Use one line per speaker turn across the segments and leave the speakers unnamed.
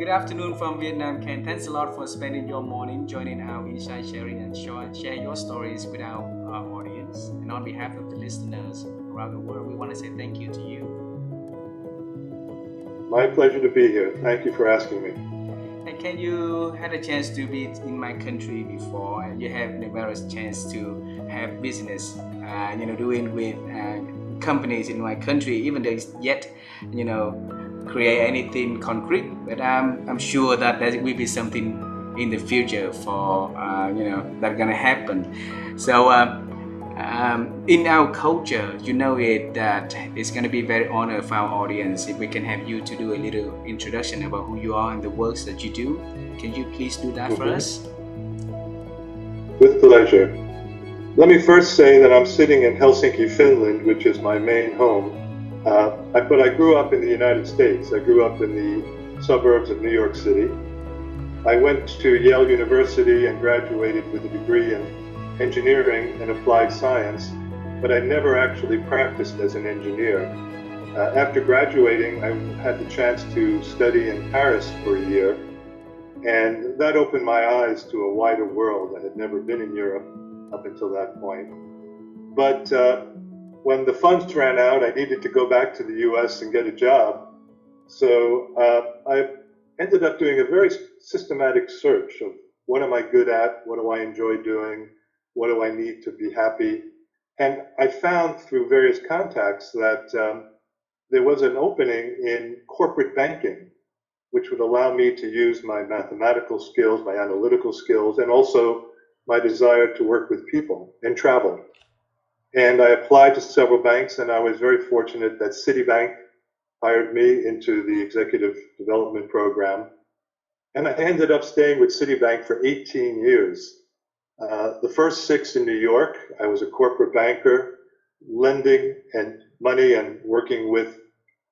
Good afternoon from Vietnam, Ken. Thanks a lot for spending your morning joining our insight sharing and share your stories with our audience. And on behalf of the listeners around the world, we want to say thank you to you.
My pleasure to be here. Thank you for asking me.
And Ken, you had a chance to be in my country before, and you have numerous chance to have business, doing with companies in my country, even though it's yet, create anything concrete. But I'm sure that there will be something in the future for that's gonna happen. So in our culture, that it's gonna be very honored for our audience if we can have you to do a little introduction about who you are and the works that you do. Can you please do that for us?
With pleasure. Let me first say that I'm sitting in Helsinki, Finland, which is my main home. But I grew up in the United States. I grew up in the suburbs of New York City. I went to Yale University and graduated with a degree in engineering and applied science, but I never actually practiced as an engineer. After graduating, I had the chance to study in Paris for a year, and that opened my eyes to a wider world. I had never been in Europe up until that point. But when the funds ran out, I needed to go back to the US and get a job. So I ended up doing a very systematic search of what am I good at, what do I enjoy doing, what do I need to be happy. And I found through various contacts that there was an opening in corporate banking, which would allow me to use my mathematical skills, my analytical skills, and also my desire to work with people and travel. And I applied to several banks, and I was very fortunate that Citibank hired me into the executive development program. And I ended up staying with Citibank for 18 years. The first 6 in New York, I was a corporate banker, lending and money and working with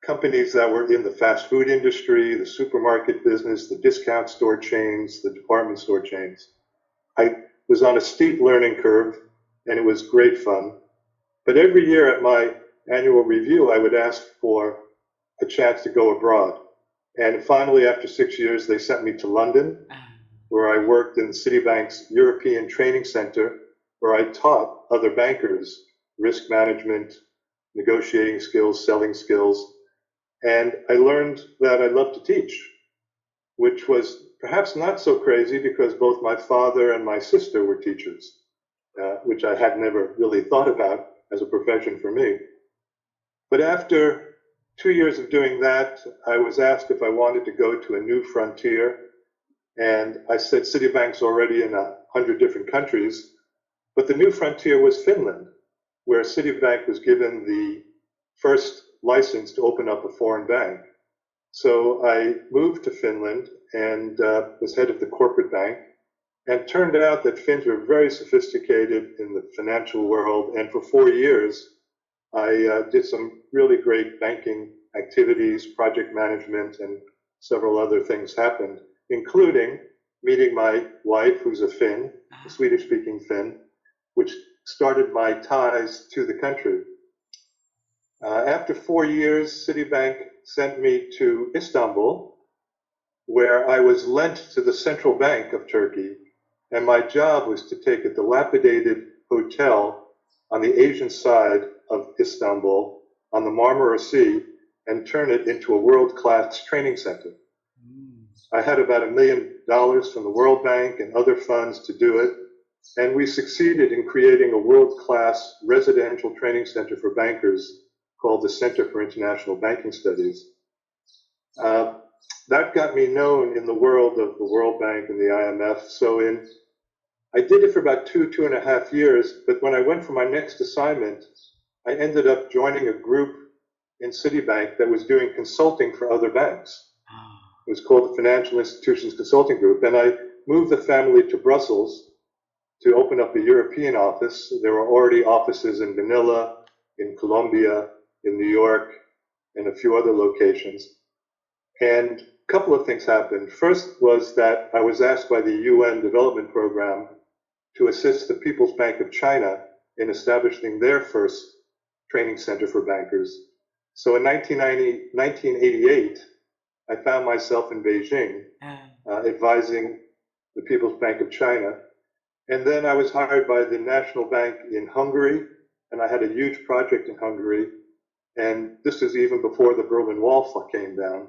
companies that were in the fast food industry, the supermarket business, the discount store chains, the department store chains. I was on a steep learning curve, and it was great fun. But every year at my annual review, I would ask for a chance to go abroad. And finally, after 6 years, they sent me to London, where I worked in Citibank's European Training Center, where I taught other bankers risk management, negotiating skills, selling skills. And I learned that I love to teach, which was perhaps not so crazy because both my father and my sister were teachers, which I had never really thought about as a profession for me. But after 2 years of doing that, I was asked if I wanted to go to a new frontier. And I said, Citibank's already in 100 different countries. But the new frontier was Finland, where Citibank was given the first license to open up a foreign bank. So I moved to Finland and was head of the corporate bank. And turned out that Finns were very sophisticated in the financial world. And for 4 years, I did some really great banking activities, project management, and several other things happened, including meeting my wife, who's a Finn, a Swedish-speaking Finn, which started my ties to the country. After 4 years, Citibank sent me to Istanbul, where I was lent to the central bank of Turkey. And my job was to take a dilapidated hotel on the Asian side of Istanbul on the Marmara Sea and turn it into a world-class training center. I had about $1 million from the World Bank and other funds to do it. And we succeeded in creating a world-class residential training center for bankers called the Center for International Banking Studies. That got me known in the world of the World Bank and the IMF. So I did it for about 2.5 years, but when I went for my next assignment, I ended up joining a group in Citibank that was doing consulting for other banks. It was called the Financial Institutions Consulting Group, and I moved the family to Brussels to open up a European office. There were already offices in Manila, in Colombia, in New York, and a few other locations. And a couple of things happened. First was that I was asked by the UN Development Program to assist the People's Bank of China in establishing their first training center for bankers. So in 1988, I found myself in Beijing advising the People's Bank of China. And then I was hired by the National Bank in Hungary, and I had a huge project in Hungary. And this is even before the Berlin Wall came down.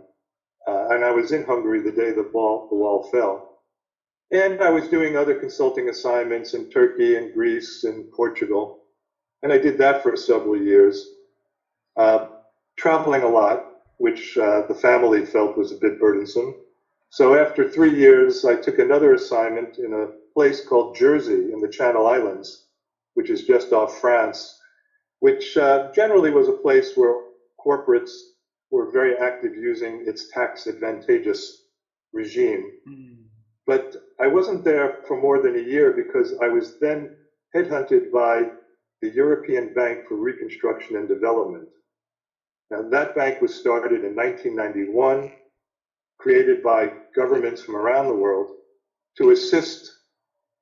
And I was in Hungary the day the wall fell. And I was doing other consulting assignments in Turkey and Greece and Portugal. And I did that for several years, traveling a lot, which the family felt was a bit burdensome. So after 3 years, I took another assignment in a place called Jersey in the Channel Islands, which is just off France, which generally was a place where corporates were very active using its tax advantageous regime. But I wasn't there for more than a year because I was then headhunted by the European Bank for Reconstruction and Development. Now, that bank was started in 1991, created by governments from around the world to assist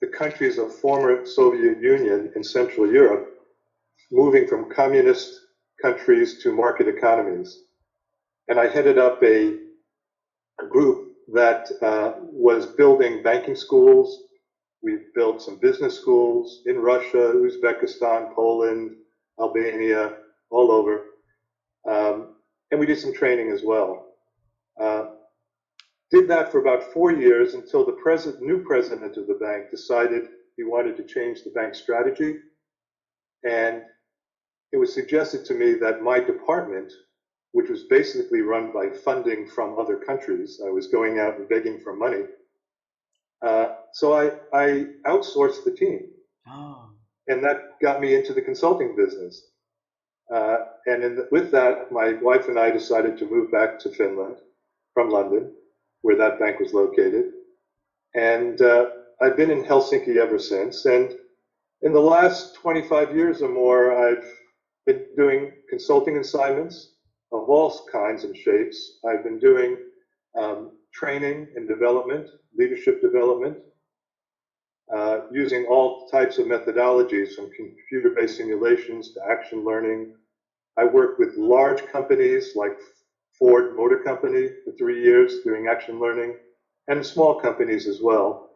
the countries of former Soviet Union in Central Europe moving from communist countries to market economies. And I headed up a group that was building banking schools. We built some business schools in Russia, Uzbekistan, Poland, Albania, all over. And we did some training as well. Did that for about 4 years until the new president of the bank decided he wanted to change the bank's strategy. And it was suggested to me that my department, which was basically run by funding from other countries, I was going out and begging for money. So I outsourced the team. Oh. And that got me into the consulting business. And with that, my wife and I decided to move back to Finland from London, where that bank was located. And I've been in Helsinki ever since. And in the last 25 years or more, I've been doing consulting assignments of all kinds and shapes. I've been doing training and development, leadership development, using all types of methodologies from computer-based simulations to action learning. I work with large companies like Ford Motor Company for 3 years doing action learning, and small companies as well.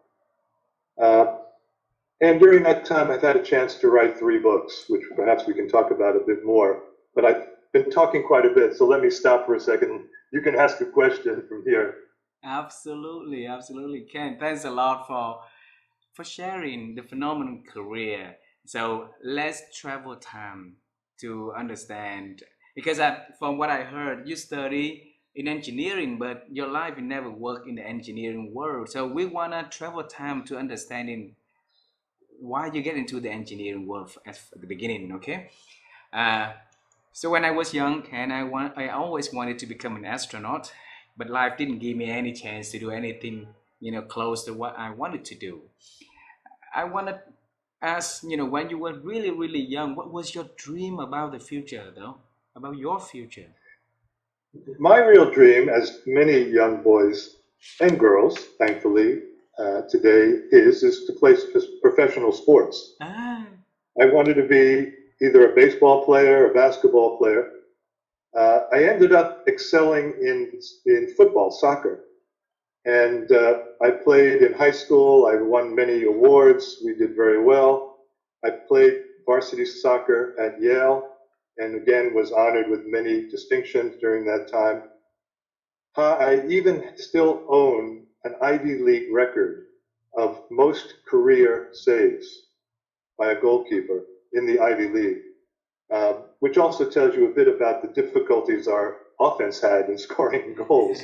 And during that time, I've had a chance to write 3 books, which perhaps we can talk about a bit more. But I've been talking quite a bit, so let me stop for a second. You can ask a question from here.
Absolutely, absolutely, Ken. Thanks a lot for sharing the phenomenal career. So let's travel time to understand, because from what I heard, you study in engineering, but your life you never worked in the engineering world. So we wanna travel time to understanding why you get into the engineering world at the beginning. Okay. So when I was young, and I always wanted to become an astronaut, but life didn't give me any chance to do anything, close to what I wanted to do. I want to ask, when you were really, really young, what was your dream about the future, though? About your future?
My real dream, as many young boys and girls, thankfully, today is to play professional sports. I wanted to be either a baseball player or a basketball player. I ended up excelling in football, soccer. And I played in high school. I won many awards. We did very well. I played varsity soccer at Yale, and again was honored with many distinctions during that time. I even still own an Ivy League record of most career saves by a goalkeeper in the Ivy League, which also tells you a bit about the difficulties our offense had in scoring goals.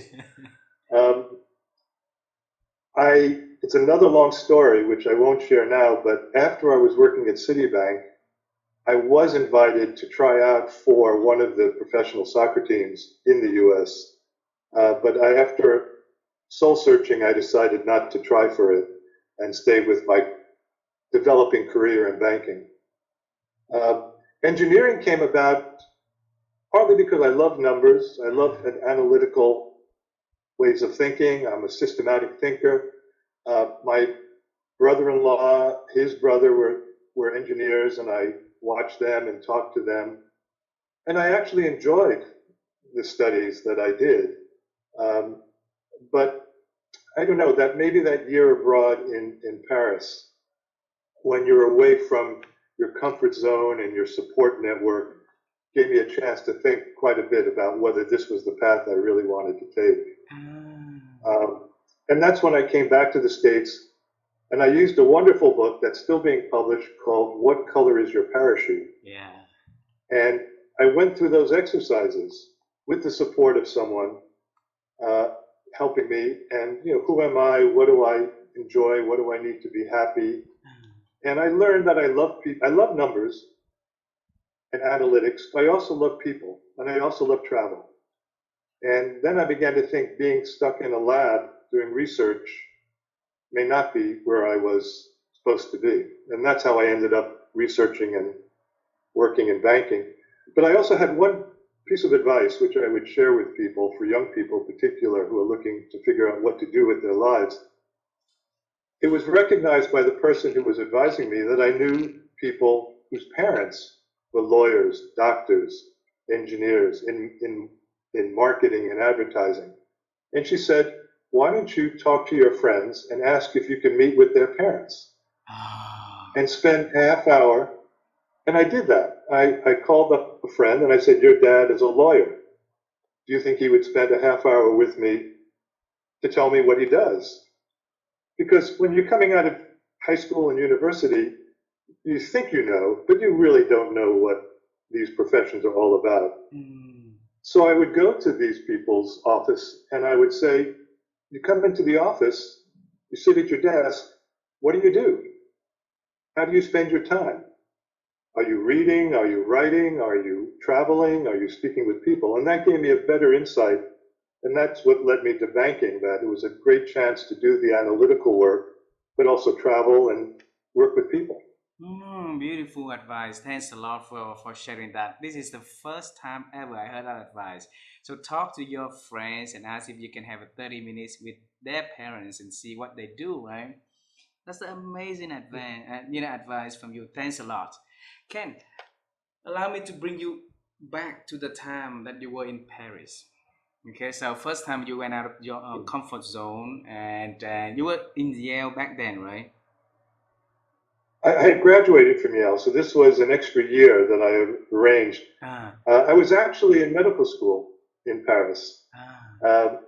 It's another long story, which I won't share now, but after I was working at Citibank, I was invited to try out for one of the professional soccer teams in the US. But after soul searching, I decided not to try for it and stay with my developing career in banking. Engineering came about partly because I love numbers. I love analytical ways of thinking. I'm a systematic thinker. My brother-in-law, his brother were engineers, and I watched them and talked to them. And I actually enjoyed the studies that I did. Um, but I don't know, that maybe that year abroad in Paris, when you're away from your comfort zone and your support network, gave me a chance to think quite a bit about whether this was the path I really wanted to take. Um, and that's when I came back to the States, and I used a wonderful book that's still being published called What Color is Your Parachute?
Yeah.
And I went through those exercises with the support of someone uh, helping me. And, who am I? What do I enjoy? What do I need to be happy? And I learned that I love people. I love numbers and analytics, but I also love people, and I also love travel. And then I began to think being stuck in a lab doing research may not be where I was supposed to be. And that's how I ended up researching and working in banking. But I also had one piece of advice which I would share with people, for young people in particular, who are looking to figure out what to do with their lives. It was recognized by the person who was advising me that I knew people whose parents were lawyers, doctors, engineers in marketing and advertising. And she said, why don't you talk to your friends and ask if you can meet with their parents and spend a half hour. And I did that. I called up a friend and I said, your dad is a lawyer. Do you think he would spend a half hour with me to tell me what he does? Because when you're coming out of high school and university, you think you know, but you really don't know what these professions are all about. So I would go to these people's office and I would say, you come into the office, you sit at your desk, what do? How do you spend your time? Are you reading? Are you writing? Are you traveling? Are you speaking with people? And that gave me a better insight. And that's what led me to banking, that it was a great chance to do the analytical work, but also travel and work with people.
Beautiful advice. Thanks a lot for sharing that. This is the first time ever I heard that advice. So talk to your friends and ask if you can have a 30 minutes with their parents and see what they do, right? That's an amazing advice from you. Thanks a lot. Ken, allow me to bring you back to the time that you were in Paris. Okay, so first time you went out of your comfort zone, and you were in Yale back then, right?
I had graduated from Yale, so this was an extra year that I had arranged. I was actually in medical school in Paris. I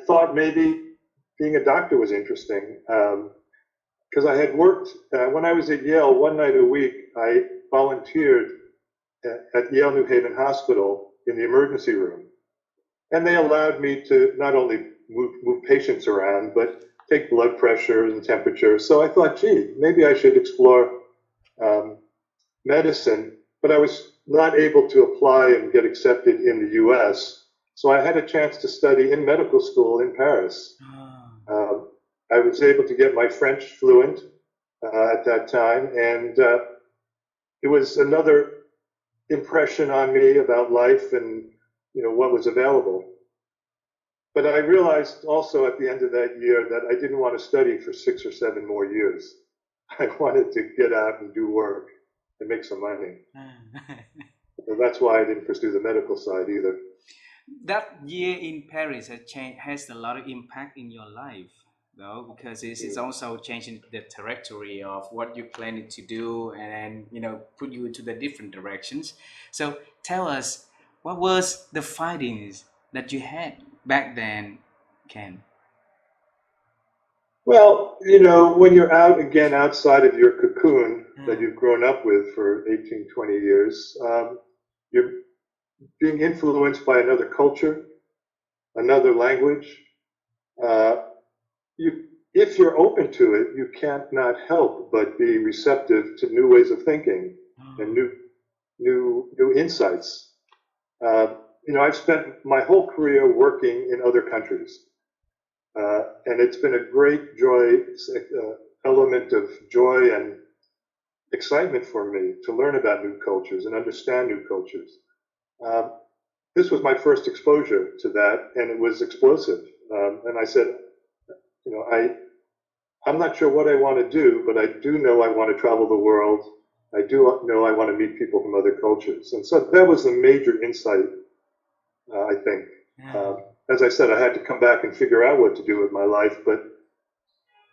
thought maybe being a doctor was interesting because I had worked, when I was at Yale, one night a week, I volunteered at Yale New Haven Hospital in the emergency room. And they allowed me to not only move patients around, but take blood pressure and temperature. So I thought, gee, maybe I should explore medicine, but I was not able to apply and get accepted in the US. So I had a chance to study in medical school in Paris. I was able to get my French fluent at that time, and it was another impression on me about life and what was available. But I realized also at the end of that year that I didn't want to study for 6 or 7 more years. I wanted to get out and do work and make some money. So that's why I didn't pursue the medical side either.
That year in Paris has a lot of impact in your life, though, because it's also changing the trajectory of what you're planning to do, and put you into the different directions. So tell us, what was the findings that you had back then, Ken?
Well, when you're out again outside of your cocoon that you've grown up with for 18, 20 years, you're being influenced by another culture, another language. If you're open to it, you can't not help but be receptive to new ways of thinking and new insights. I've spent my whole career working in other countries. And it's been a great element of joy and excitement for me to learn about new cultures and understand new cultures. This was my first exposure to that, and it was explosive. And I said, I'm not sure what I want to do, but I do know I want to travel the world. I do know I want to meet people from other cultures. And so that was the major insight, I think. as I said, I had to come back and figure out what to do with my life. But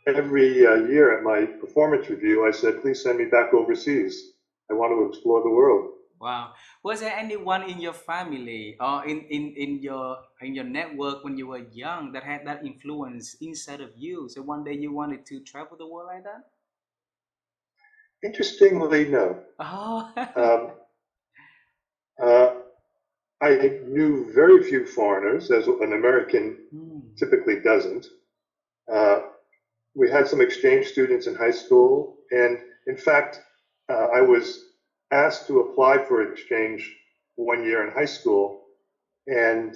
every year at my performance review, I said, please send me back overseas. I want to explore the world.
Wow. Was there anyone in your family or in your network when you were young that had that influence inside of you? So one day you wanted to travel the world like that?
Interestingly, no.
Oh.
Um, uh, I knew very few foreigners, as an American typically doesn't. We had some exchange students in high school, and in fact, I was asked to apply for exchange one year in high school, and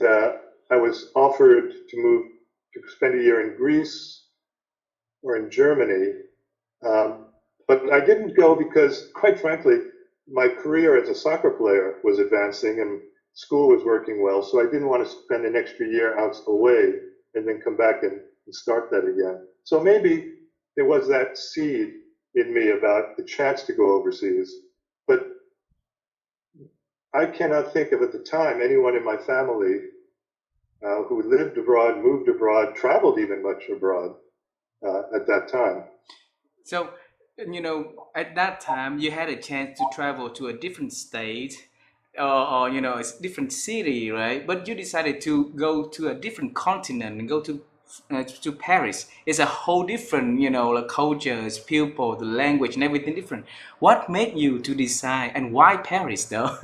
I was offered to move to spend a year in Greece or in Germany, but I didn't go because, quite frankly, my career as a soccer player was advancing and school was working well, so I didn't want to spend an extra year out away and then come back and start that again. So maybe there was that seed in me about the chance to go overseas, but I cannot think of at the time anyone in my family who lived abroad, moved abroad, traveled even much abroad at that time.
So, at that time, you had a chance to travel to a different state or a different city, right? But you decided to go to a different continent and go to Paris. It's a whole different, the cultures, people, the language, and everything different. What made you to decide, and why Paris, though?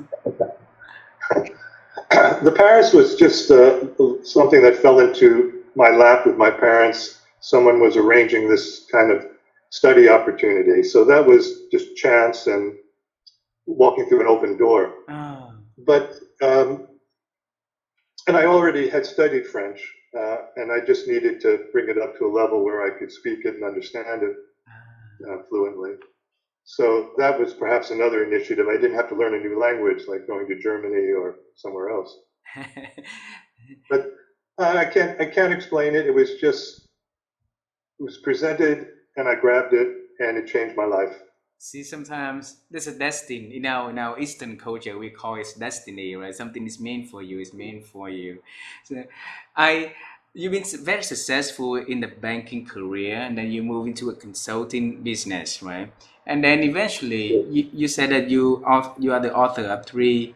The Paris was just something that fell into my lap with my parents. Someone was arranging this kind of study opportunity. So that was just chance and walking through an open door.
Ah.
But, and I already had studied French, and I just needed to bring it up to a level where I could speak it and understand it fluently. So that was perhaps another initiative. I didn't have to learn a new language like going to Germany or somewhere else. But I can't explain it. It was presented and I grabbed it and it changed my life.
See, sometimes there's a destiny. In our Eastern culture, we call it destiny, right? Something is meant for you, is meant for you. So, you've been very successful in the banking career, and then you move into a consulting business, right? And then eventually, you said that you are the author of three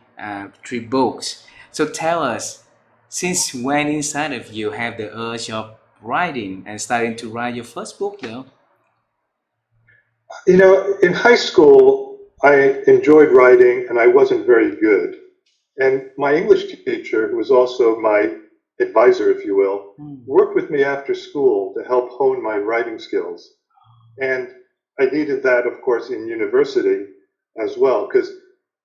books. So tell us, since when inside of you have the urge of writing and starting to write your first book, though?
You know, in high school, I enjoyed writing and I wasn't very good. And my English teacher, who was also my advisor, if you will, worked with me after school to help hone my writing skills. And I needed that, of course, in university as well, because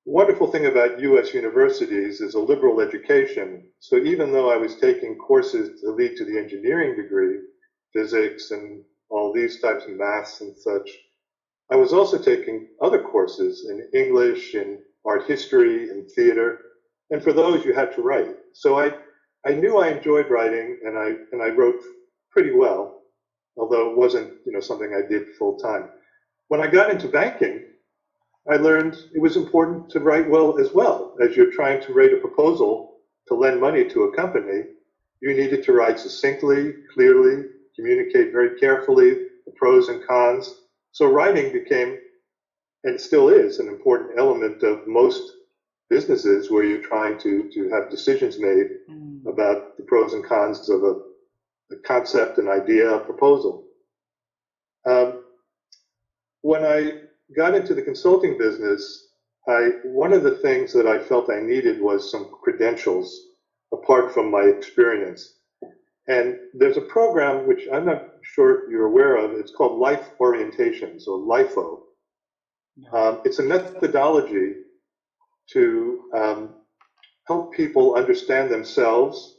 wonderful thing about U.S. universities is a liberal education. So even though I was taking courses to lead to the engineering degree, physics and all these types of maths and such, I was also taking other courses in English, in art history, in theater, and for those you had to write. So I knew I enjoyed writing, and I wrote pretty well, although it wasn't something I did full time. When I got into banking, I learned it was important to write well as well. As you're trying to write a proposal to lend money to a company, you needed to write succinctly, clearly, communicate very carefully the pros and cons. So writing became, and still is, an important element of most businesses where you're trying to have decisions made about the pros and cons of a concept, an idea, a proposal. When I got into the consulting business, one of the things that I felt I needed was some credentials apart from my experience. And there's a program which I'm not sure you're aware of. It's called Life Orientation, so LIFO. It's a methodology to help people understand themselves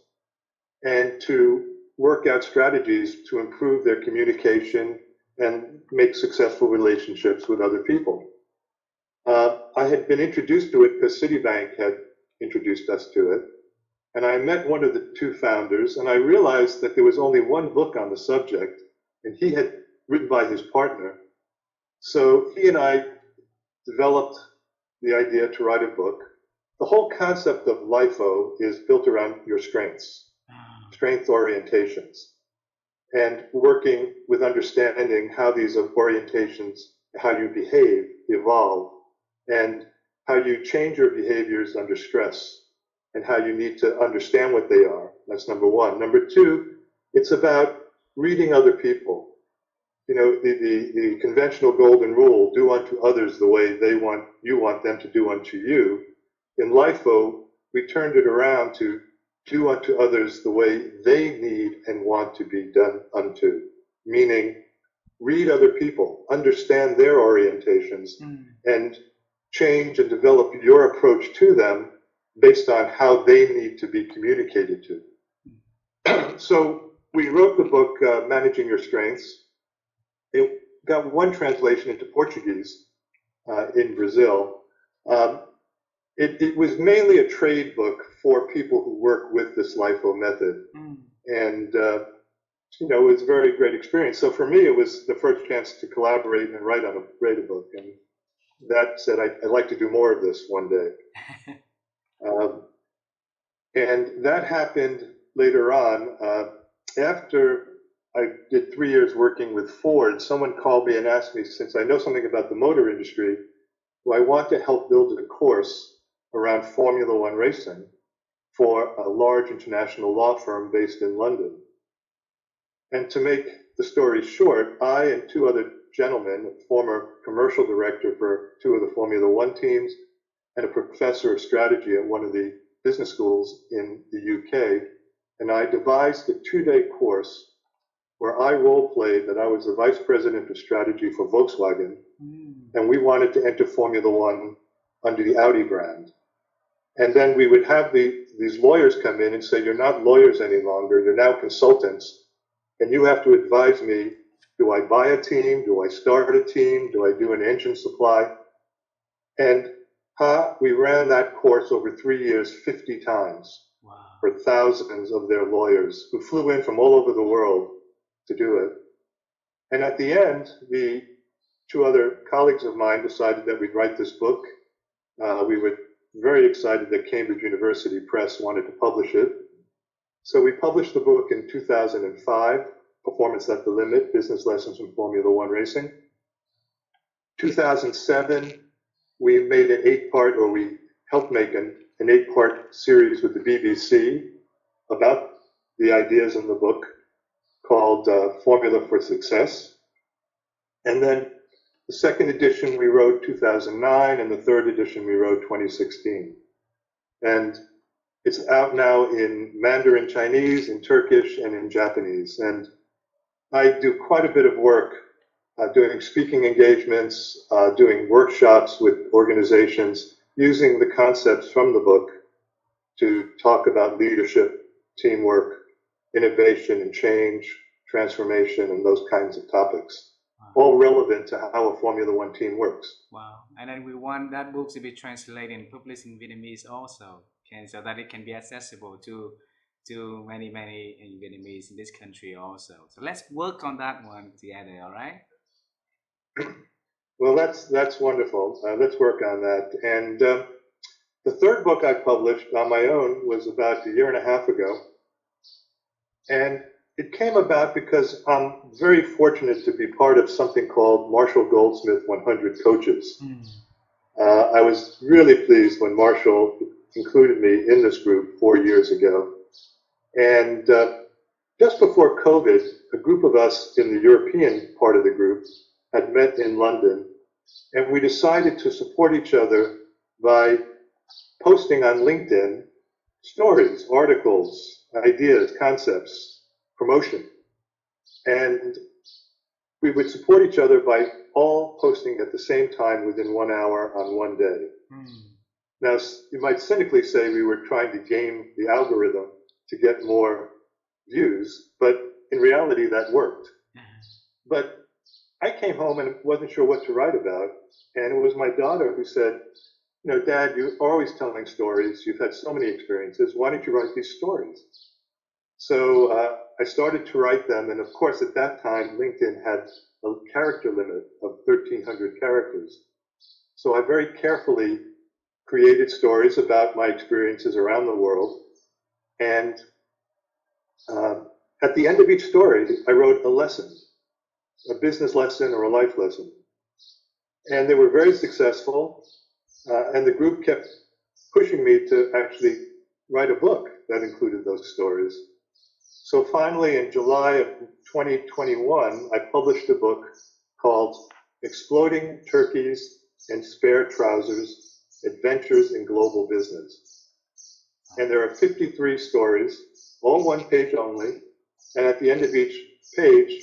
and to work out strategies to improve their communication and make successful relationships with other people. I had been introduced to it because Citibank had introduced us to it. And I met one of the two founders, and I realized that there was only one book on the subject, and he had written by his partner. So he and I developed the idea to write a book. The whole concept of LIFO is built around your strengths. strength orientations, and working with understanding how these orientations, how you behave, evolve, and how you change your behaviors under stress, and how you need to understand what they are. That's number one. Number two, it's about reading other people. You know, the conventional golden rule, do unto others the way you want them to do unto you. In LIFO, we turned it around to do unto others the way they need and want to be done unto. Meaning, read other people, understand their orientations, and change and develop your approach to them based on how they need to be communicated to. So we wrote the book, Managing Your Strengths. It got one translation into Portuguese in Brazil. It was mainly a trade book for people who work with this LIFO method. And, you know, it was a very great experience. So for me, it was the first chance to collaborate and write a book. And that said, I'd like to do more of this one day. And that happened later on. After I did 3 years working with Ford, someone called me and asked me, since I know something about the motor industry, do I want to help build a course around Formula One racing for a large international law firm based in London. And to make the story short, I and two other gentlemen, a former commercial director for two of the Formula One teams and a professor of strategy at one of the business schools in the UK, and I devised a 2-day course where I role-played that I was the vice president of strategy for Volkswagen, and we wanted to enter Formula One under the Audi brand. And then we would have these lawyers come in and say, you're not lawyers any longer, you're now consultants, and you have to advise me, do I buy a team, do I start a team, do I do an engine supply? And we ran that course over 3 years 50 times. Wow. For thousands of their lawyers who flew in from all over the world to do it. And at the end, the two other colleagues of mine decided that we'd write this book. We were very excited that Cambridge University Press wanted to publish it. So we published the book in 2005, Performance at the Limit, Business Lessons from Formula One Racing. 2007, we made an 8-part, or we helped make an 8-part series with the BBC about the ideas in the book called Formula for Success. And then the second edition we wrote 2009, and the third edition we wrote 2016. And it's out now in Mandarin Chinese, in Turkish, and in Japanese. And I do quite a bit of work doing speaking engagements, doing workshops with organizations, using the concepts from the book to talk about leadership, teamwork, innovation and change, transformation, and those kinds of topics, all relevant to how a Formula One team works.
Wow. And then we want that book to be translated and published in Vietnamese also, Ken, so that it can be accessible to many Vietnamese in this country also. So let's work on that one together, all right?
Well, that's wonderful. Let's work on that. And the third book I published on my own was about 1.5 years ago. And it came about because I'm very fortunate to be part of something called Marshall Goldsmith 100 Coaches. I was really pleased when Marshall included me in this group 4 years ago. And just before COVID, a group of us in the European part of the group had met in London, and we decided to support each other by posting on LinkedIn stories, articles, ideas, concepts, promotion. And we would support each other by all posting at the same time within 1 hour on one day. Now, you might cynically say we were trying to game the algorithm to get more views, but in reality that worked. But I came home and wasn't sure what to write about, and it was my daughter who said, you know, Dad, you're always telling stories, you've had so many experiences, why don't you write these stories? So I started to write them, and of course at that time LinkedIn had a character limit of 1,300 characters. So I very carefully created stories about my experiences around the world, and At the end of each story, I wrote a lesson, a business lesson or a life lesson. And they were very successful, and the group kept pushing me to actually write a book that included those stories. So finally, in July of 2021, I published a book called Exploding Turkeys and Spare Trousers, Adventures in Global Business. And there are 53 stories, all one page only, and at the end of each page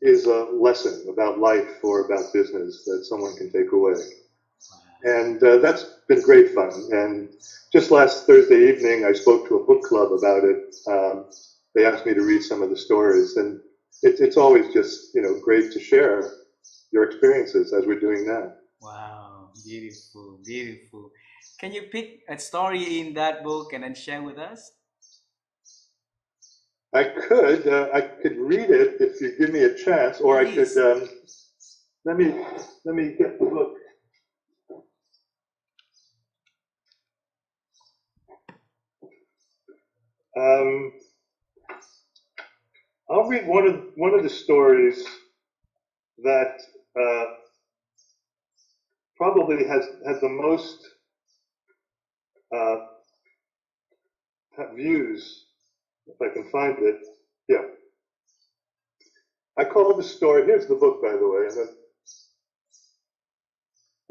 is a lesson about life or about business that someone can take away. And that's been great fun. And just last Thursday evening, I spoke to a book club about it. They asked me to read some of the stories, and it's always just great to share your experiences as we're doing now.
Wow, beautiful, beautiful. Can you pick a story in that book and then share with us?
I could read it if you give me a chance, or
Please.
I could let me get the book. I'll read one of the stories that probably has the most views, if I can find it. Yeah. I call the story, here's the book, by the way,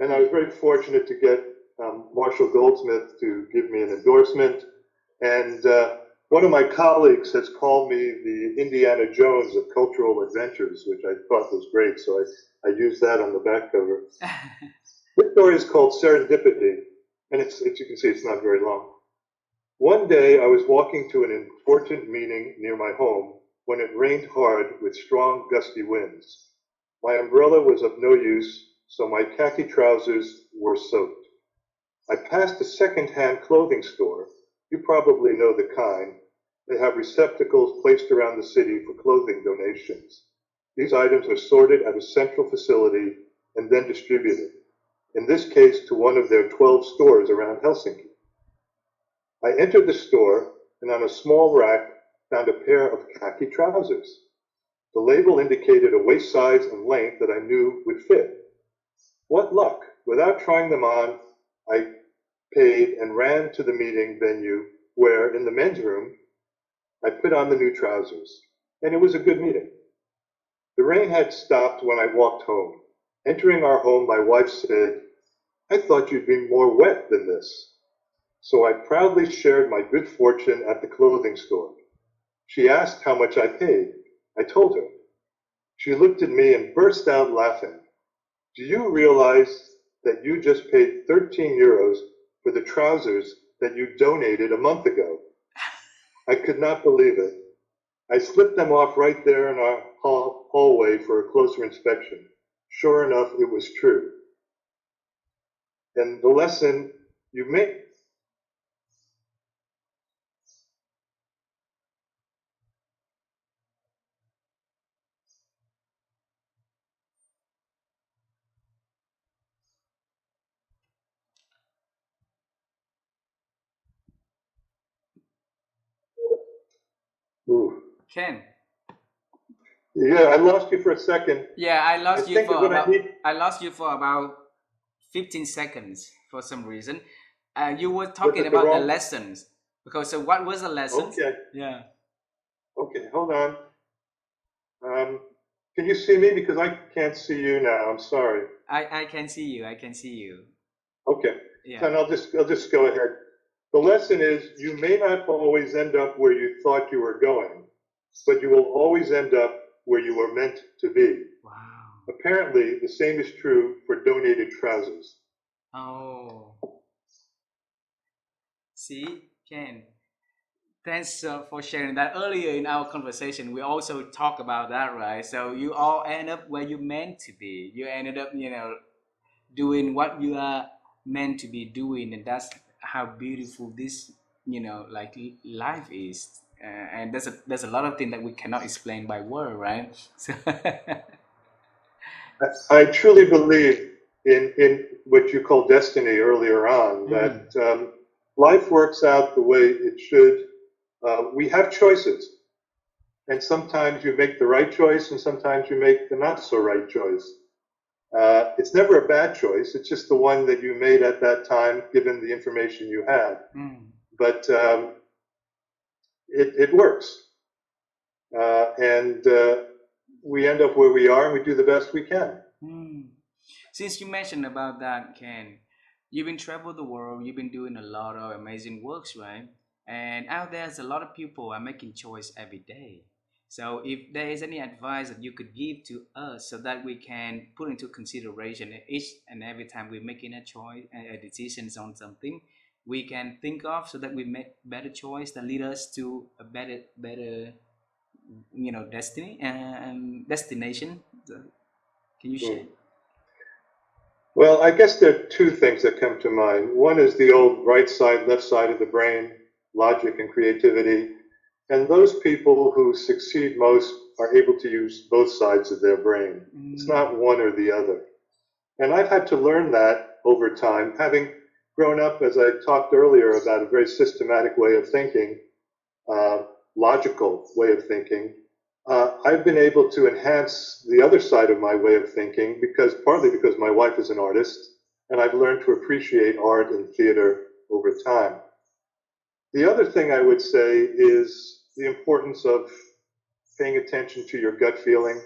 and I was very fortunate to get Marshall Goldsmith to give me an endorsement, and one of my colleagues has called me the Indiana Jones of cultural adventures, which I thought was great, so I used that on the back cover. This story is called Serendipity, and as you can see, it's not very long. One day, I was walking to an important meeting near my home when it rained hard with strong, gusty winds. My umbrella was of no use, so my khaki trousers were soaked. I passed a second-hand clothing store. You probably know the kind. They have receptacles placed around the city for clothing donations. These items are sorted at a central facility and then distributed, in this case to one of their 12 stores around Helsinki. I entered the store and on a small rack found a pair of khaki trousers. The label indicated a waist size and length that I knew would fit. What luck! Without trying them on, I paid and ran to the meeting venue where, in the men's room, I put on the new trousers, and it was a good meeting. The rain had stopped when I walked home. Entering our home, my wife said, "I thought you'd be more wet than this." So I proudly shared my good fortune at the clothing store. She asked how much I paid. I told her. She looked at me and burst out laughing. "Do you realize that you just paid 13 euros for the trousers that you donated a month ago?" I could not believe it. I slipped them off right there in our hallway for a closer inspection. Sure enough, it was true. And the lesson you make. Ooh.
Ken.
Yeah, I lost you for a second.
Yeah, I lost you for about.
I
I lost you for about 15 seconds for some reason. You were talking about the lessons. Because so what was the lesson?
Okay.
Yeah.
Okay, hold on. Can you see me? Because I can't see you now. I'm sorry.
I can see you. I can see you.
Okay.
Yeah.
So I'll just go ahead. The lesson is you may not always end up where you thought you were going, but you will always end up where you were meant to be.
Wow.
Apparently, the same is true for donated trousers.
Oh. See, Ken. Thanks for sharing that. Earlier in our conversation, we also talked about that, right? So you all end up where you meant to be. You ended up, doing what you are meant to be doing, and that's how beautiful this, like life is. And there's a lot of things that we cannot explain by word, right? So
I truly believe in what you called destiny earlier on, that life works out the way it should. We have choices. And sometimes you make the right choice, and sometimes you make the not so right choice. It's never a bad choice. It's just the one that you made at that time, given the information you had. But it works. And we end up where we are, and we do the best we can.
Since you mentioned about that, Ken, you've been traveling the world, you've been doing a lot of amazing works, right? And out there's a lot of people are making choice every day. So if there is any advice that you could give to us so that we can put into consideration each and every time we're making a choice, a decisions on something, we can think of so that we make better choice that lead us to a better, destiny and destination. So, can you share?
Well, I guess there are two things that come to mind. One is the old right side, left side of the brain, logic and creativity. And those people who succeed most are able to use both sides of their brain. It's not one or the other. And I've had to learn that over time, having grown up, as I talked earlier, about a very systematic way of thinking, logical way of thinking. I've been able to enhance the other side of my way of thinking partly because my wife is an artist, and I've learned to appreciate art and theater over time. The other thing I would say is the importance of paying attention to your gut feeling.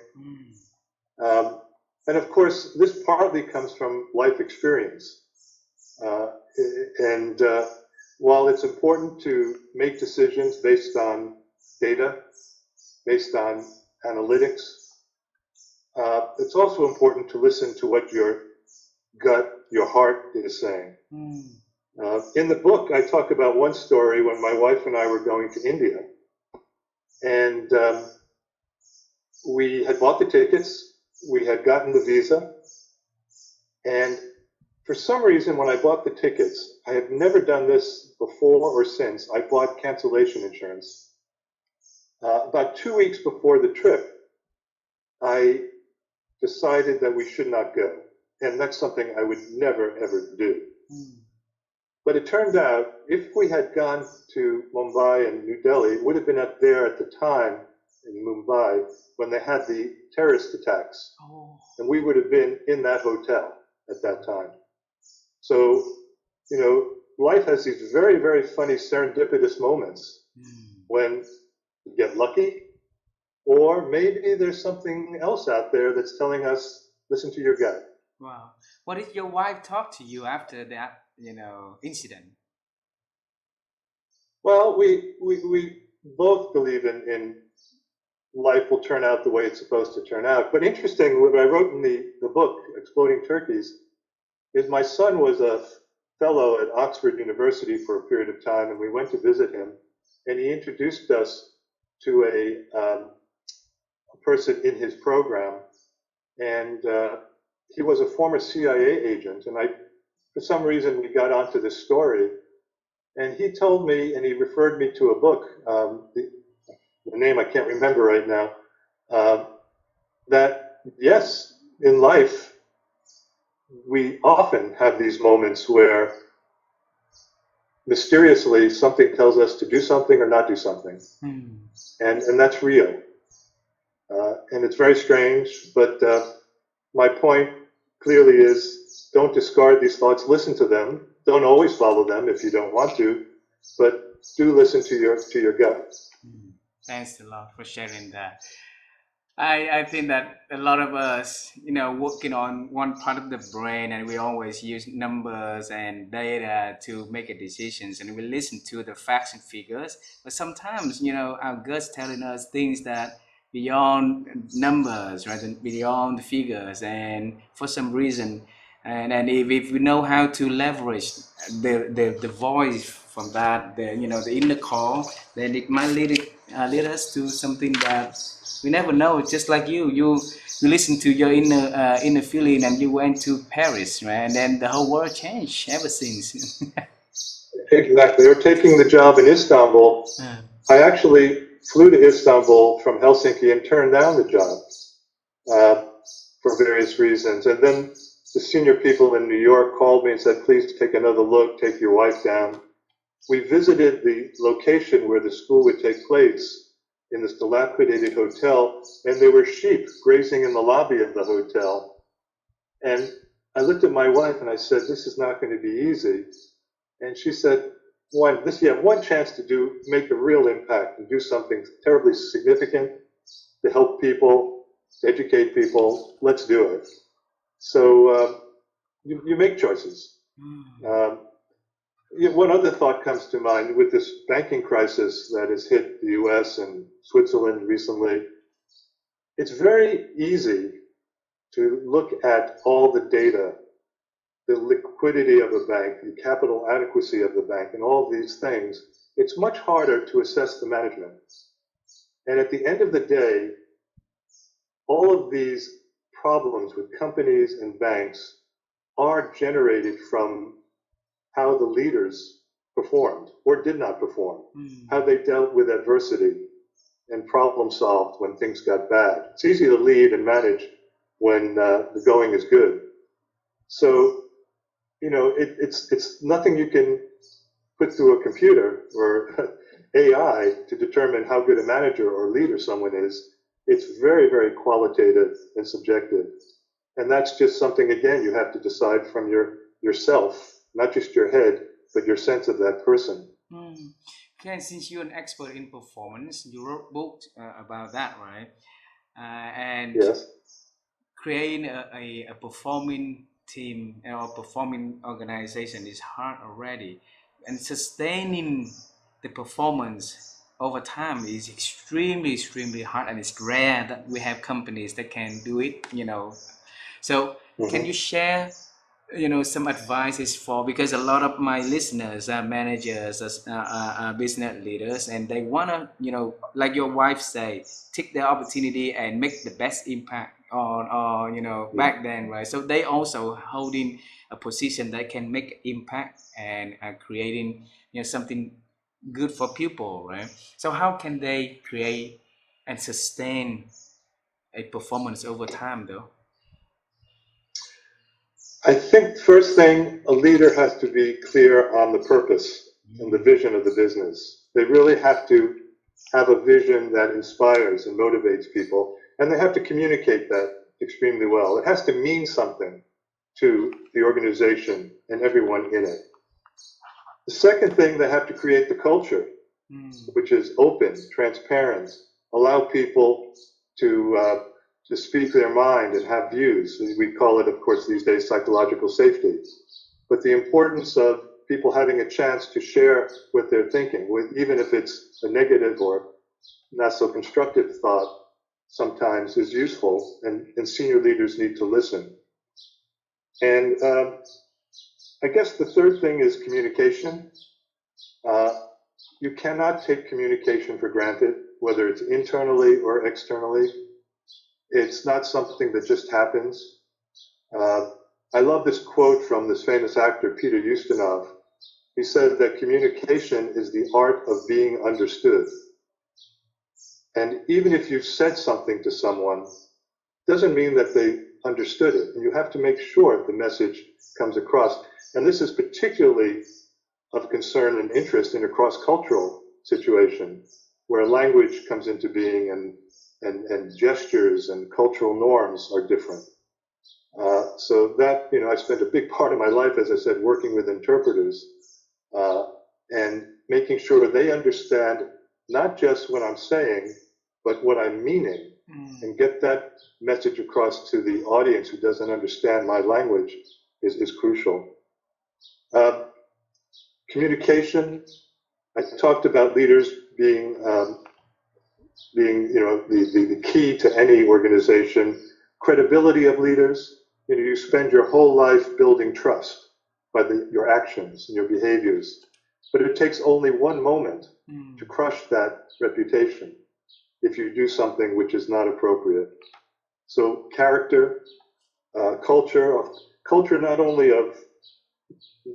And of course, this partly comes from life experience. And while it's important to make decisions based on data, based on analytics, it's also important to listen to what your gut, your heart is saying. In the book, I talk about one story when my wife and I were going to India. And we had bought the tickets, we had gotten the visa, and for some reason, when I bought the tickets, I have never done this before or since, I bought cancellation insurance. About 2 weeks before the trip, I decided that we should not go. And that's something I would never, ever do. But it turned out, if we had gone to Mumbai and New Delhi, it would have been up there at the time in Mumbai when they had the terrorist attacks. And we would have been in that hotel at that time. So, life has these very, very funny serendipitous moments when you get lucky, or maybe there's something else out there that's telling us, listen to your gut.
Wow. What did your wife talk to you after that, incident?
Well, we both believe in life will turn out the way it's supposed to turn out. But interesting, what I wrote in the book, Exploding Turkeys, is my son was a fellow at Oxford University for a period of time, and we went to visit him, and he introduced us to a person in his program, and he was a former CIA agent, and for some reason, we got onto this story, and he told me, and he referred me to a book, the name I can't remember right now, that yes, in life, we often have these moments where mysteriously something tells us to do something or not do something. And that's real. And it's very strange, but my point clearly is don't discard these thoughts, listen to them. Don't always follow them if you don't want to, but do listen to your gut.
Thanks a lot for sharing that. I think that a lot of us, working on one part of the brain, and we always use numbers and data to make a decisions, and we listen to the facts and figures. But sometimes, our guts telling us things that beyond numbers, right, and beyond the figures, and for some reason, and if we know how to leverage the voice from that, the inner call, then it might lead us to something that we never know. Just like you listen to your inner feeling, and you went to Paris, right? And then the whole world changed ever since.
Exactly. They're taking the job in Istanbul. I actually flew to Istanbul from Helsinki and turned down the job for various reasons. And then the senior people in New York called me and said, please take another look, take your wife down. We visited the location where the school would take place, in this dilapidated hotel, and there were sheep grazing in the lobby of the hotel. And I looked at my wife and I said, this is not going to be easy. And she said, you have one chance to make a real impact and do something terribly significant to help people, to educate people. Let's do it. So you make choices. One other thought comes to mind with this banking crisis that has hit the US and Switzerland recently. It's very easy to look at all the data, the liquidity of a bank, the capital adequacy of the bank, and all of these things. It's much harder to assess the management. And at the end of the day, all of these problems with companies and banks are generated from how the leaders performed or did not perform, how they dealt with adversity and problem solved when things got bad. It's easy to lead and manage when the going is good. So, it's nothing you can put through a computer or AI to determine how good a manager or leader someone is. It's very, very qualitative and subjective. And that's just something, again, you have to decide from yourself, not just your head, but your sense of that person.
Ken, since you're an expert in performance, you wrote books about that, right? And
yes.
Creating a performing team or performing organization is hard already. And sustaining the performance over time is extremely, extremely hard. And it's rare that we have companies that can do it, So can you share some advices because a lot of my listeners are managers, are business leaders, and they want to, like your wife say, take the opportunity and make the best impact on back then, right? So they also holding a position that can make impact and creating, something good for people, right? So how can they create and sustain a performance over time, though?
I think first thing, a leader has to be clear on the purpose and the vision of the business. They really have to have a vision that inspires and motivates people, and they have to communicate that extremely well. It has to mean something to the organization and everyone in it. The second thing, they have to create the culture, which is open, transparent, allow people to speak their mind and have views. We call it, of course, these days, psychological safety. But the importance of people having a chance to share what they're thinking, even if it's a negative or not so constructive thought, sometimes is useful, and senior leaders need to listen. And I guess the third thing is communication. You cannot take communication for granted, whether it's internally or externally. It's not something that just happens. I love this quote from this famous actor, Peter Ustinov. He said that communication is the art of being understood. And even if you've said something to someone, doesn't mean that they understood it. And you have to make sure the message comes across. And this is particularly of concern and interest in a cross-cultural situation where language comes into being and gestures and cultural norms are different. So that, I spent a big part of my life, as I said, working with interpreters and making sure they understand not just what I'm saying, but what I'm meaning, and get that message across to the audience who doesn't understand my language is crucial. Communication, I talked about leaders being the key to any organization. Credibility of leaders, you spend your whole life building trust by your actions and your behaviors, but it takes only one moment to crush that reputation if you do something which is not appropriate. So character, culture not only of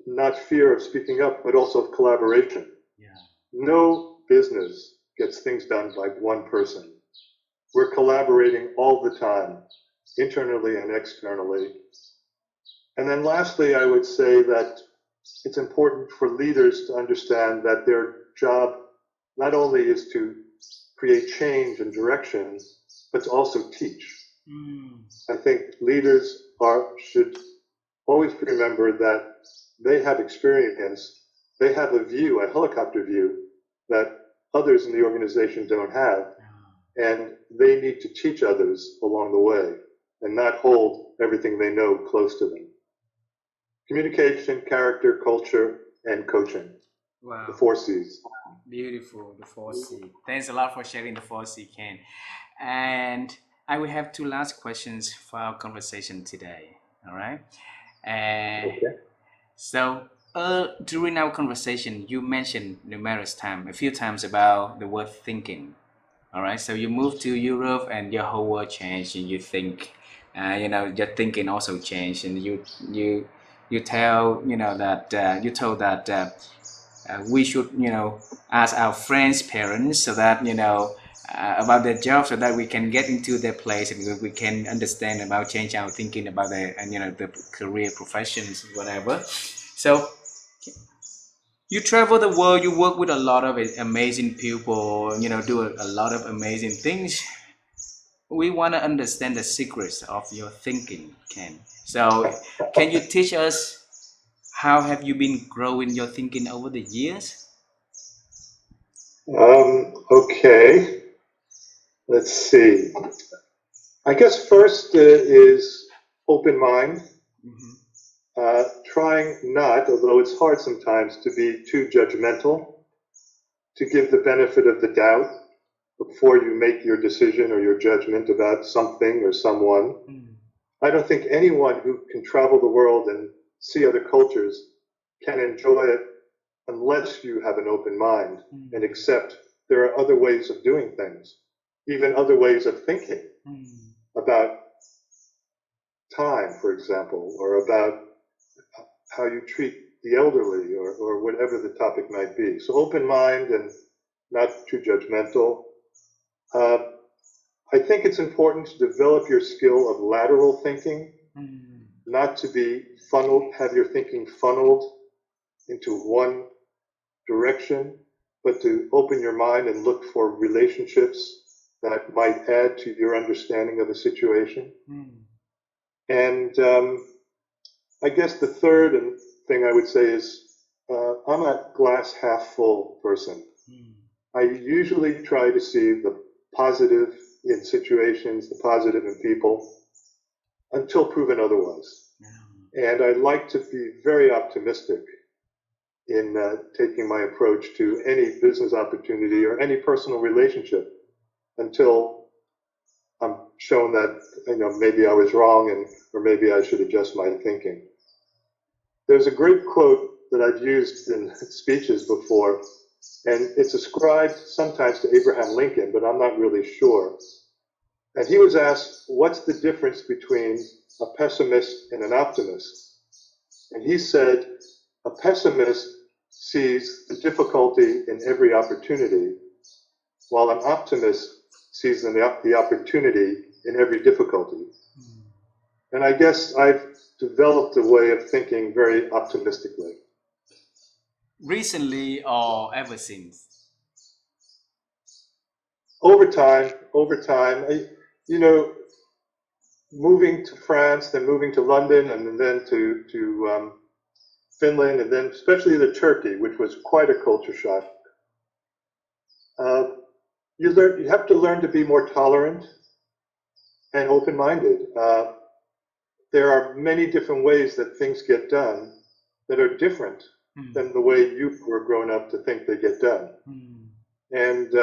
not fear of speaking up, but also of collaboration.
Yeah.
No business gets things done by one person. We're collaborating all the time, internally and externally. And then lastly, I would say that it's important for leaders to understand that their job not only is to create change and direction, but to also teach.
Mm.
I think leaders should always remember that they have experience, they have a view, a helicopter view, that others in the organization don't have, and they need to teach others along the way and not hold everything they know close to them. Communication, character, culture, and coaching.
Wow.
The 4 C's.
Beautiful, the 4C. Thanks a lot for sharing the 4C, Ken. And I will have 2 last questions for our conversation today. All right. And
Okay.
so during our conversation, you mentioned a few times about the word thinking. All right. So you moved to Europe and your whole world changed, and you think, your thinking also changed, and you tell that you told that. We should ask our friends parents so that about their job, so that we can get into their place and we can understand about change our thinking about the career professions, whatever. So you travel the world, you work with a lot of amazing people, do a lot of amazing things. We want to understand the secrets of your thinking, Ken. So can you teach us how have you been growing your thinking over the years?
Okay, let's see. I guess first is open mind, trying not, although it's hard sometimes, to be too judgmental, to give the benefit of the doubt before you make your decision or your judgment about something or someone. I don't think anyone who can travel the world and see other cultures can enjoy it unless you have an open mind and accept there are other ways of doing things, even other ways of thinking about time, for example, or about how you treat the elderly, or whatever the topic might be. So open mind and not too judgmental. I think it's important to develop your skill of lateral thinking, not to be funneled, have your thinking funneled into one direction, but to open your mind and look for relationships that might add to your understanding of the situation. And I guess the third thing I would say is I'm a glass half full person. I usually try to see the positive in situations, the positive in people, until proven otherwise. And I like to be very optimistic in taking my approach to any business opportunity or any personal relationship until I'm shown that maybe I was wrong, or maybe I should adjust my thinking. There's a great quote that I've used in speeches before, and it's ascribed sometimes to Abraham Lincoln, but I'm not really sure. And he was asked, what's the difference between a pessimist and an optimist? And he said, a pessimist sees the difficulty in every opportunity, while an optimist sees the opportunity in every difficulty. And I guess I've developed a way of thinking very optimistically.
Recently or ever since?
Over time, moving to France, then moving to London, and then to Finland, and then especially to Turkey, which was quite a culture shock. You have to learn to be more tolerant and open-minded. There are many different ways that things get done that are different than the way you were grown up to think they get done. And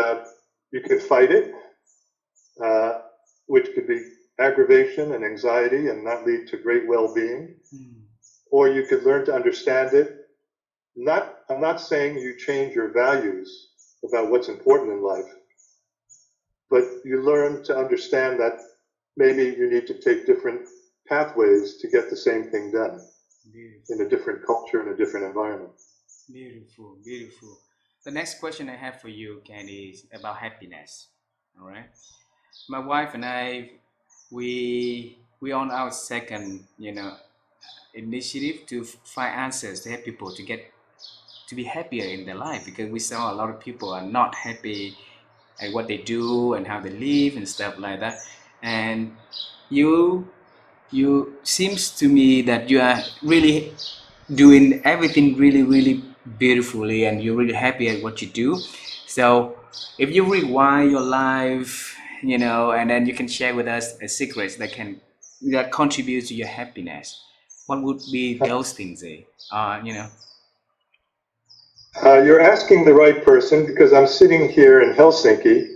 you could fight it, which could be aggravation and anxiety and not lead to great well-being. Or you could learn to understand it. I'm not saying you change your values about what's important in life, but you learn to understand that maybe you need to take different pathways to get the same thing done. Beautiful. In a different culture, in a different environment.
Beautiful, beautiful. The next question I have for you, Ken, is about happiness. All right. My wife and I, we on our second, initiative to find answers to help people to be happier in their life, because we saw a lot of people are not happy and what they do and how they live and stuff like that. And you you seems to me that you are really doing everything really beautifully, and you're really happy at what you do. So if you rewind your life, and then you can share with us a secret that contribute to your happiness, what would be those things,
You're asking the right person because I'm sitting here in Helsinki,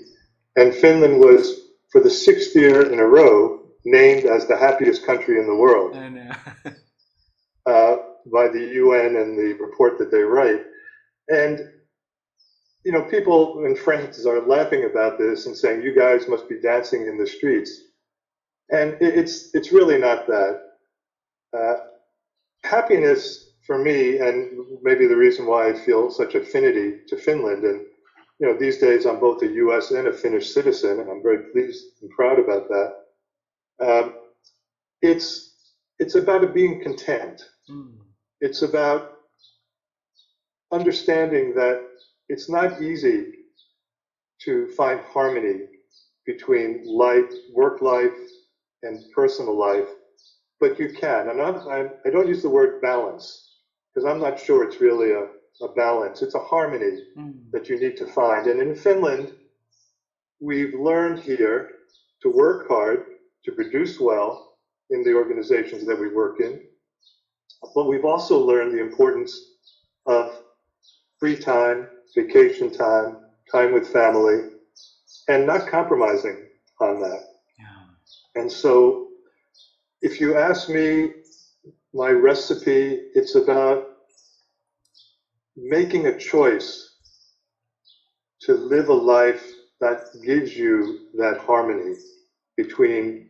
and Finland was, for the sixth year in a row, named as the happiest country in the world
I know.
uh, by the UN and the report that they write. And people and friends are laughing about this and saying, "You guys must be dancing in the streets," and it's really not that. Uh, Happiness for me, and maybe the reason why I feel such affinity to Finland, and these days I'm both a U.S. and a Finnish citizen, and I'm very pleased and proud about that. Um, it's about being content.
Mm.
It's about understanding that it's not easy to find harmony between work life, and personal life, but you can. I don't use the word balance because I'm not sure it's really a balance. It's a harmony that you need to find. And in Finland, we've learned here to work hard, to produce well in the organizations that we work in, but we've also learned the importance of free time, vacation time, time with family, and not compromising on that.
Yeah.
And so if you ask me my recipe, it's about making a choice to live a life that gives you that harmony between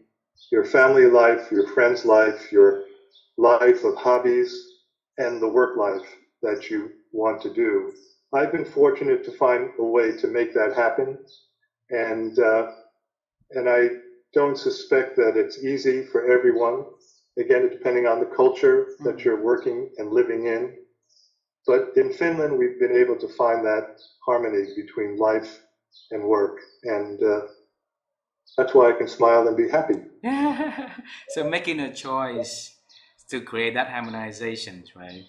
your family life, your friends' life, your life of hobbies, and the work life that you want to do. I've been fortunate to find a way to make that happen, and I don't suspect that it's easy for everyone. Again, depending on the culture that you're working and living in. But in Finland, we've been able to find that harmony between life and work. And that's why I can smile and be happy.
So making a choice to create that harmonization, right?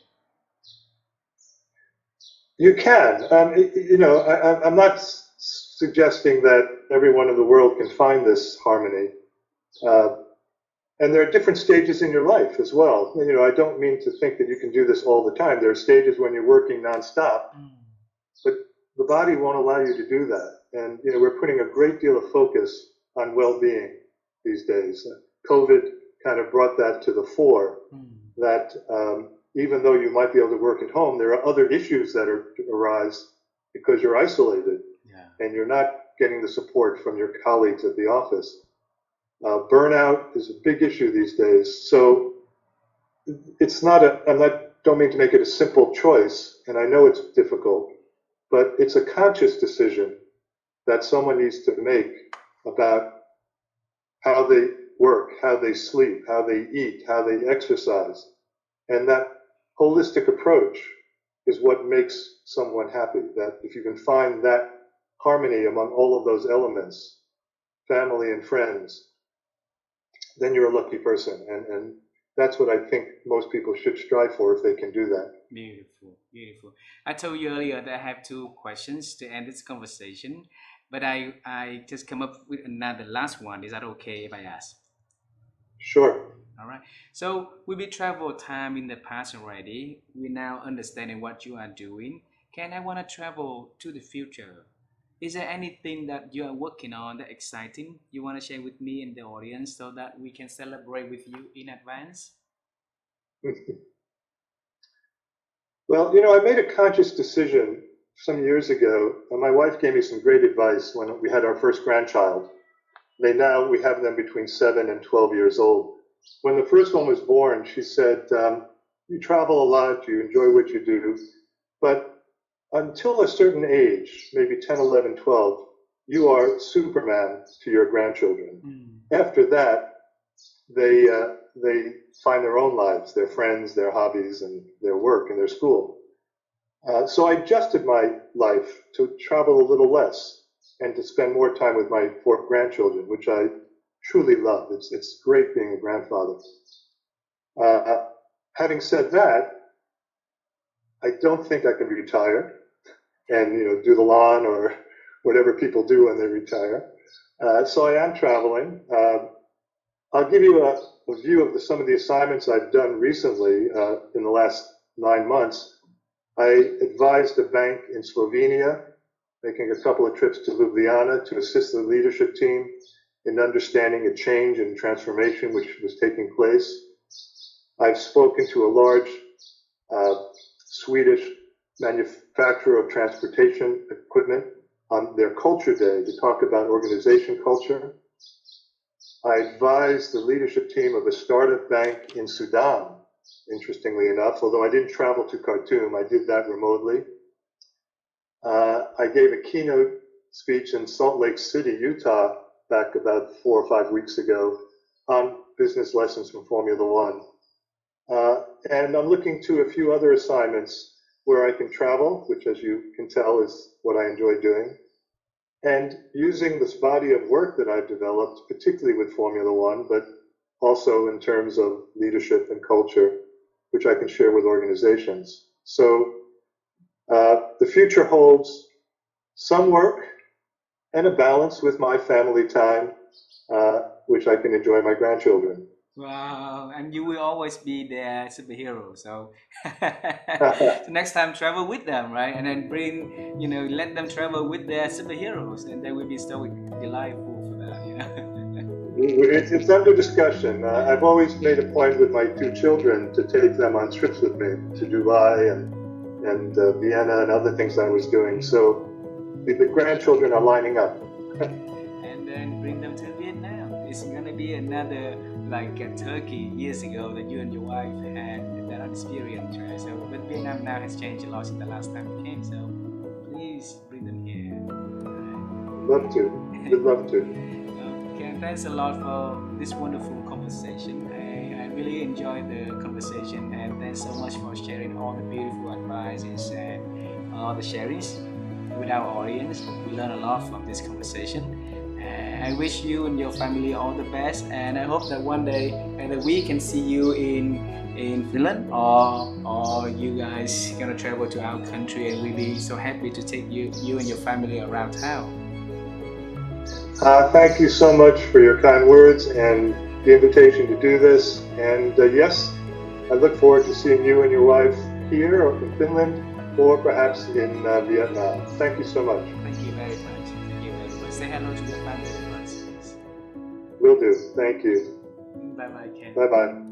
You can. I'm not suggesting that everyone in the world can find this harmony. Uh, And there are different stages in your life as well. I don't mean to think that you can do this all the time. There are stages when you're working nonstop, but the body won't allow you to do that. And we're putting a great deal of focus on well-being these days. COVID kind of brought that to the fore. That even though you might be able to work at home, there are other issues that arise because you're isolated, and you're not getting the support from your colleagues at the office. Burnout is a big issue these days. So it's not don't mean to make it a simple choice, and I know it's difficult, but it's a conscious decision that someone needs to make about how they work, how they sleep, how they eat, how they exercise. And that holistic approach is what makes someone happy. That if you can find that harmony among all of those elements, family and friends, then you're a lucky person. And that's what I think most people should strive for if they can do that.
Beautiful, beautiful. I told you earlier that I have two questions to end this conversation, but I just come up with another last one. Is that okay if I ask?
Sure.
All right. So we travel time in the past already. We now understanding what you are doing. Can I want to travel to the future? Is there anything that you are working on that exciting you want to share with me and the audience so that we can celebrate with you in advance?
Well, I made a conscious decision some years ago, and my wife gave me some great advice when we had our first grandchild. We have them between 7 and 12 years old. When the first one was born, she said, you travel a lot, you enjoy what you do, but until a certain age, maybe 10, 11, 12, you are Superman to your grandchildren. After that, they find their own lives, their friends, their hobbies, and their work and their school. So I adjusted my life to travel a little less. and to spend more time with my 4 grandchildren, which I truly love. It's great being a grandfather. Having said that, I don't think I can retire and do the lawn or whatever people do when they retire. So I am traveling. I'll give you a view of some of the assignments I've done recently in the last 9 months. I advised a bank in Slovenia, making a couple of trips to Ljubljana to assist the leadership team in understanding a change and transformation which was taking place. I've spoken to a large Swedish manufacturer of transportation equipment on their culture day to talk about organization culture. I advised the leadership team of a startup bank in Sudan, interestingly enough, although I didn't travel to Khartoum, I did that remotely. I gave a keynote speech in Salt Lake City, Utah, back about 4 or 5 weeks ago on business lessons from Formula One. And I'm looking to a few other assignments where I can travel, which as you can tell is what I enjoy doing, and using this body of work that I've developed, particularly with Formula One, but also in terms of leadership and culture, which I can share with organizations. So the future holds some work and a balance with my family time, which I can enjoy my grandchildren.
Wow, and you will always be their superhero. So, so next time travel with them, right? And then bring, let them travel with their superheroes, and they will be so delightful for that.
It's under discussion. I've always made a point with my 2 children to take them on trips with me to Dubai and Vienna and other things I was doing. So the grandchildren are lining up.
And then bring them to Vietnam. It's gonna be another like Turkey years ago that you and your wife had that experience, right? So, but Vietnam now has changed a lot since the last time you came. So, please bring them here.
Love to. Would love to.
Ken, thanks a lot for this wonderful conversation. I really enjoyed the conversation, and thanks so much for sharing all the beautiful advices and all the sharings with our audience. We learned a lot from this conversation. I wish you and your family all the best, and I hope that one day that we can see you in Finland, or you guys gonna travel to our country, and we'll be so happy to take you and your family around town.
Thank you so much for your kind words and the invitation to do this. And yes, I look forward to seeing you and your wife here or in Finland, or perhaps in Vietnam. Thank you so much.
Thank you very much. Thank you very much. Say hello to your family first, please.
Will do. Thank you.
Bye bye, Ken.
Bye bye.